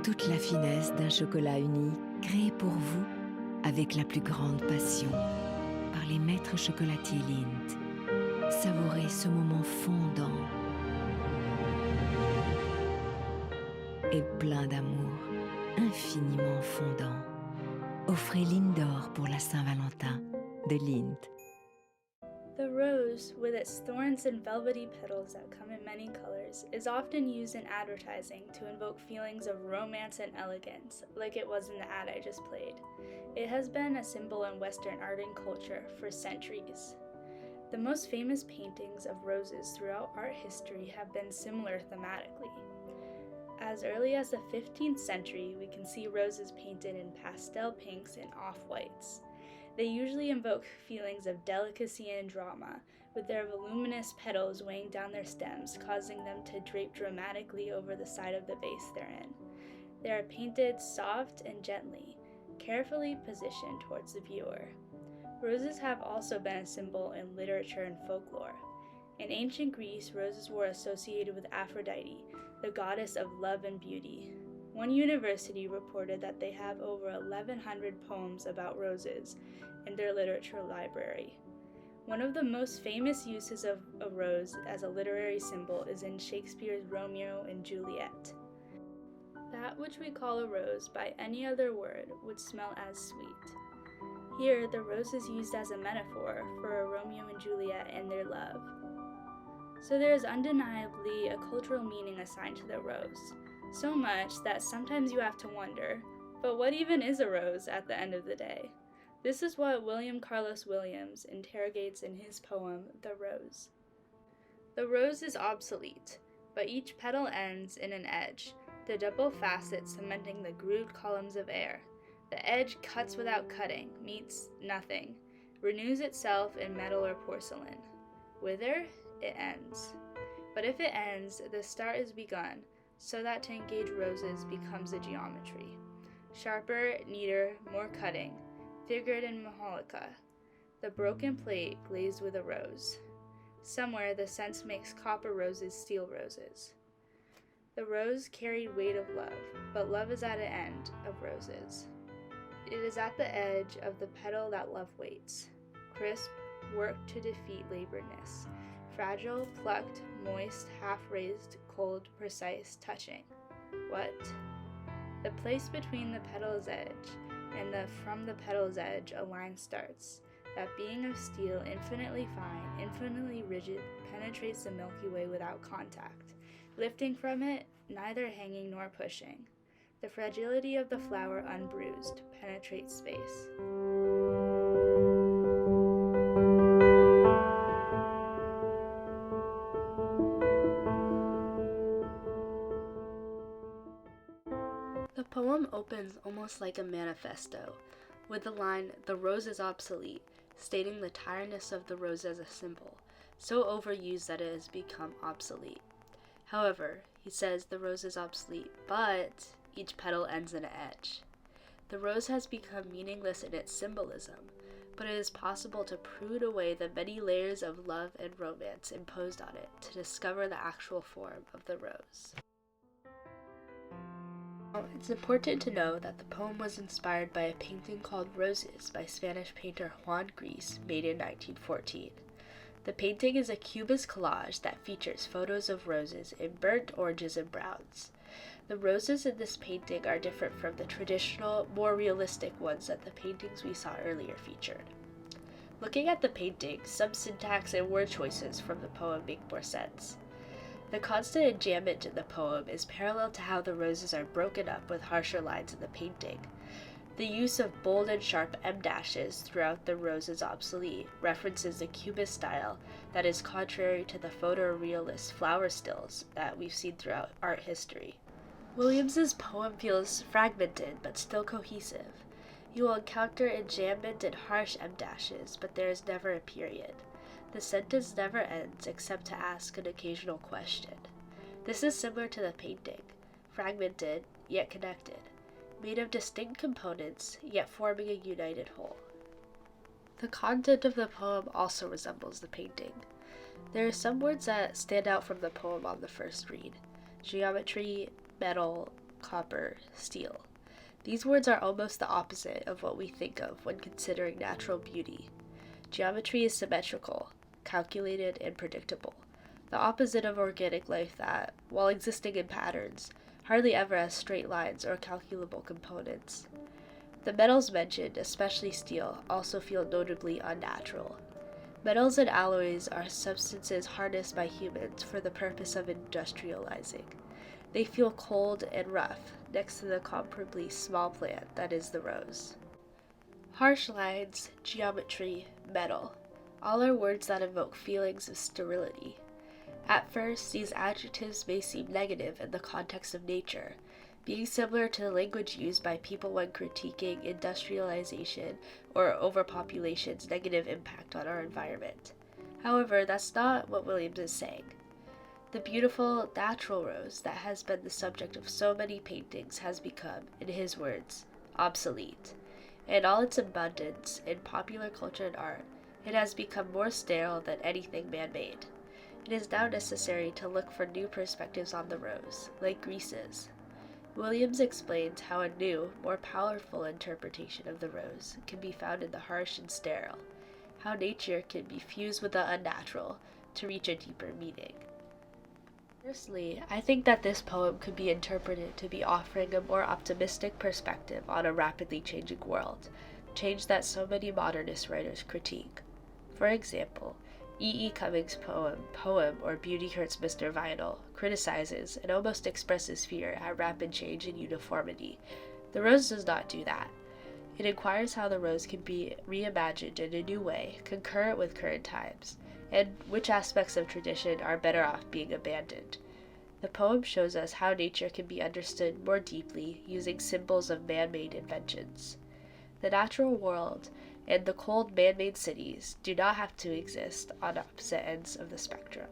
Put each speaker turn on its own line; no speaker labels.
toute la finesse d'un chocolat unique créé pour vous avec la plus grande passion par les maîtres chocolatiers Lindt. Savourez ce moment fondant et plein d'amour, infiniment fondant. Offrez Lindor pour la Saint-Valentin de Lindt.
The rose, with its thorns and velvety petals that come in many colors, is often used in advertising to invoke feelings of romance and elegance, like it was in the ad I just played. It has been a symbol in Western art and culture for centuries. The most famous paintings of roses throughout art history have been similar thematically. As early as the 15th century, we can see roses painted in pastel pinks and off-whites. They usually invoke feelings of delicacy and drama, with their voluminous petals weighing down their stems, causing them to drape dramatically over the side of the vase they're in. They are painted soft and gently, carefully positioned towards the viewer. Roses have also been a symbol in literature and folklore. In ancient Greece, roses were associated with Aphrodite, the goddess of love and beauty. One university reported that they have over 1,100 poems about roses in their literature library. One of the most famous uses of a rose as a literary symbol is in Shakespeare's Romeo and Juliet. That which we call a rose by any other word would smell as sweet. Here, the rose is used as a metaphor for a Romeo and Juliet and their love. So there is undeniably a cultural meaning assigned to the rose, so much that sometimes you have to wonder, but what even is a rose at the end of the day? This is what William Carlos Williams interrogates in his poem, The Rose. The rose is obsolete, but each petal ends in an edge, the double facet cementing the grooved columns of air. The edge cuts without cutting, meets nothing, renews itself in metal or porcelain. Wither, it ends. But if it ends, the start is begun, so that to engage roses becomes a geometry. Sharper, neater, more cutting, figured in Maholica. The broken plate glazed with a rose. Somewhere the sense makes copper roses steel roses. The rose carried weight of love, but love is at an end of roses. It is at the edge of the petal that love waits. Crisp, worked to defeat laboredness. Fragile, plucked, moist, half-raised, cold, precise, touching. What? The place between the petal's edge and from the petal's edge a line starts. That being of steel, infinitely fine, infinitely rigid, penetrates the Milky Way without contact, lifting from it, neither hanging nor pushing. The fragility of the flower unbruised penetrates space. The poem opens almost like a manifesto, with the line, "The rose is obsolete," stating the tiredness of the rose as a symbol, so overused that it has become obsolete. However, he says the rose is obsolete, but each petal ends in an edge. The rose has become meaningless in its symbolism, but it is possible to prune away the many layers of love and romance imposed on it to discover the actual form of the rose. It's important to know that the poem was inspired by a painting called Roses by Spanish painter Juan Gris, made in 1914. The painting is a cubist collage that features photos of roses in burnt oranges and browns. The roses in this painting are different from the traditional, more realistic ones that the paintings we saw earlier featured. Looking at the painting, some syntax and word choices from the poem make more sense. The constant enjambment in the poem is parallel to how the roses are broken up with harsher lines in the painting. The use of bold and sharp em dashes throughout The Rose is Obsolete references the cubist style that is contrary to the photorealist flower stills that we've seen throughout art history. Williams's poem feels fragmented but still cohesive. You will encounter enjambment and harsh em dashes, but there is never a period. The sentence never ends except to ask an occasional question. This is similar to the painting, fragmented yet connected, made of distinct components yet forming a united whole. The content of the poem also resembles the painting. There are some words that stand out from the poem on the first read: geometry, metal,
copper, steel. These words are almost the opposite of what we think of when considering natural beauty. Geometry is symmetrical, calculated, and predictable, the opposite of organic life that, while existing in patterns, hardly ever has straight lines or calculable components. The metals mentioned, especially steel, also feel notably unnatural. Metals and alloys are substances harnessed by humans for the purpose of industrializing. They feel cold and rough next to the comparably small plant that is the rose. Harsh lines, geometry, metal, all are words that evoke feelings of sterility. At first, these adjectives may seem negative in the context of nature, being similar to the language used by people when critiquing industrialization or overpopulation's negative impact on our environment. However, that's not what Williams is saying. The beautiful, natural rose that has been the subject of so many paintings has become, in his words, obsolete. In all its abundance in popular culture and art, it has become more sterile than anything man-made. It is now necessary to look for new perspectives on the rose, like Greece's. Williams explains how a new, more powerful interpretation of the rose can be found in the harsh and sterile, how nature can be fused with the unnatural to reach a deeper meaning. Personally, I think that this poem could be interpreted to be offering a more optimistic perspective on a rapidly changing world, change that so many modernist writers critique. For example, E. Cummings' poem or Beauty Hurts Mr. Vinyl, criticizes and almost expresses fear at rapid change and uniformity. The rose does not do that. It inquires how the rose can be reimagined in a new way, concurrent with current times, and which aspects of tradition are better off being abandoned. The poem shows us how nature can be understood more deeply using symbols of man-made inventions. The natural world and the cold man-made cities do not have to exist on opposite ends of the spectrum.